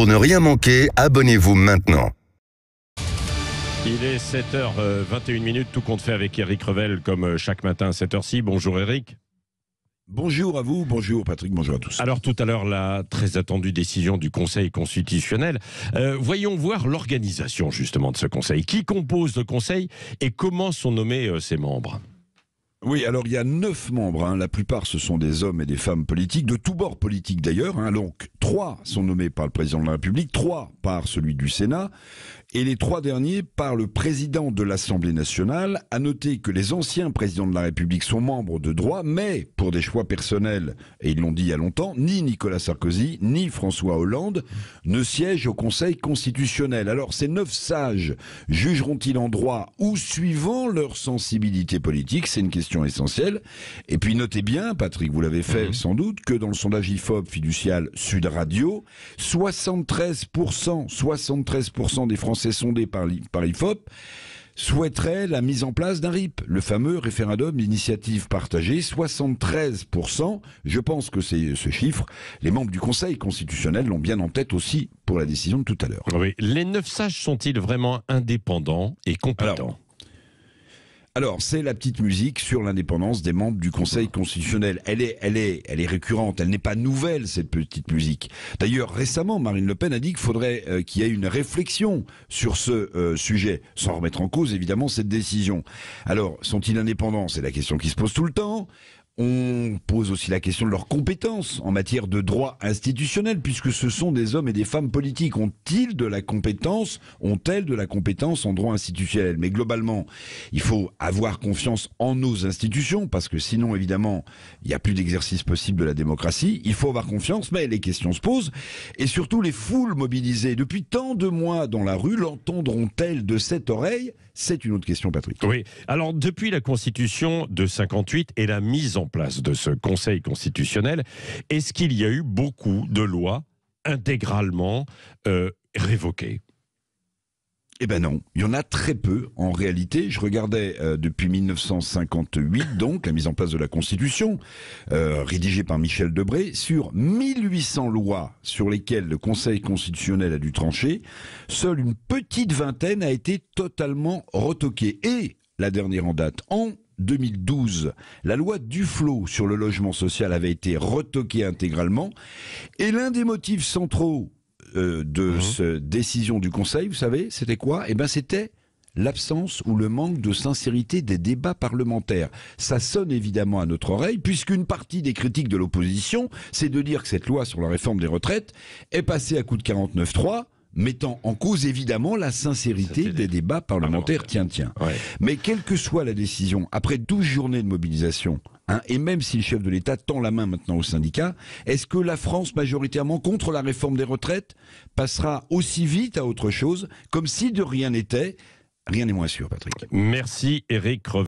Pour ne rien manquer, abonnez-vous maintenant. Il est 7h21, tout compte fait avec Éric Revel, comme chaque matin à cette heure-ci. Bonjour Éric. Bonjour à vous, bonjour Patrick, bonjour à tous. Alors tout à l'heure, la très attendue décision du Conseil constitutionnel. Voyons voir l'organisation justement de ce Conseil. Qui compose le Conseil et comment sont nommés ses membres ? Oui, alors il y a 9 membres, la plupart ce sont des hommes et des femmes politiques, de tous bords politiques d'ailleurs, donc 3 sont nommés par le président de la République, 3 par celui du Sénat, et les 3 derniers par le président de l'Assemblée nationale. À noter que les anciens présidents de la République sont membres de droit, mais pour des choix personnels, et ils l'ont dit il y a longtemps, ni Nicolas Sarkozy, ni François Hollande ne siègent au Conseil constitutionnel. Alors ces 9 sages jugeront-ils en droit ou suivant leur sensibilité politique? C'est une question essentielle. Et puis notez bien, Patrick, vous l'avez fait sans doute, que dans le sondage IFOP fiducial Sud Radio, 73% des Français sondés par IFOP souhaiteraient la mise en place d'un RIP, le fameux référendum d'initiative partagée. 73%, je pense que c'est ce chiffre, les membres du Conseil constitutionnel l'ont bien en tête aussi pour la décision de tout à l'heure. Oui. Les 9 sages sont-ils vraiment indépendants et compétents ? Alors, c'est la petite musique sur l'indépendance des membres du Conseil constitutionnel. Elle est récurrente, elle n'est pas nouvelle, cette petite musique. D'ailleurs, récemment, Marine Le Pen a dit qu'il faudrait qu'il y ait une réflexion sur ce sujet, sans remettre en cause, évidemment, cette décision. Alors, sont-ils indépendants? C'est la question qui se pose tout le temps. On pose aussi la question de leurs compétences en matière de droit institutionnel, puisque ce sont des hommes et des femmes politiques. Ont-elles de la compétence en droit institutionnel? Mais globalement, il faut avoir confiance en nos institutions, parce que sinon, évidemment, il n'y a plus d'exercice possible de la démocratie. Il faut avoir confiance, mais les questions se posent. Et surtout, les foules mobilisées depuis tant de mois dans la rue, l'entendront-elles de cette oreille? C'est une autre question, Patrick. Oui. Alors, depuis la Constitution de 58 et la mise en place de ce Conseil constitutionnel, est-ce qu'il y a eu beaucoup de lois intégralement révoquées ? Eh ben non, il y en a très peu en réalité. Je regardais depuis 1958, donc la mise en place de la Constitution, rédigée par Michel Debré, sur 1800 lois sur lesquelles le Conseil constitutionnel a dû trancher, seule une petite vingtaine a été totalement retoquée. Et la dernière en date, en 2012, la loi Duflot sur le logement social avait été retoquée intégralement. Et l'un des motifs centraux de cette décision du Conseil, vous savez, c'était quoi? Eh ben, c'était l'absence ou le manque de sincérité des débats parlementaires. Ça sonne évidemment à notre oreille, puisqu'une partie des critiques de l'opposition, c'est de dire que cette loi sur la réforme des retraites est passée à coup de 49.3, mettant en cause évidemment la sincérité des débats parlementaires. Tiens. Ouais. Mais quelle que soit la décision, après 12 journées de mobilisation, et même si le chef de l'État tend la main maintenant aux syndicats, est-ce que la France, majoritairement contre la réforme des retraites, passera aussi vite à autre chose, comme si de rien n'était? Rien n'est moins sûr, Patrick. Merci Éric Revel.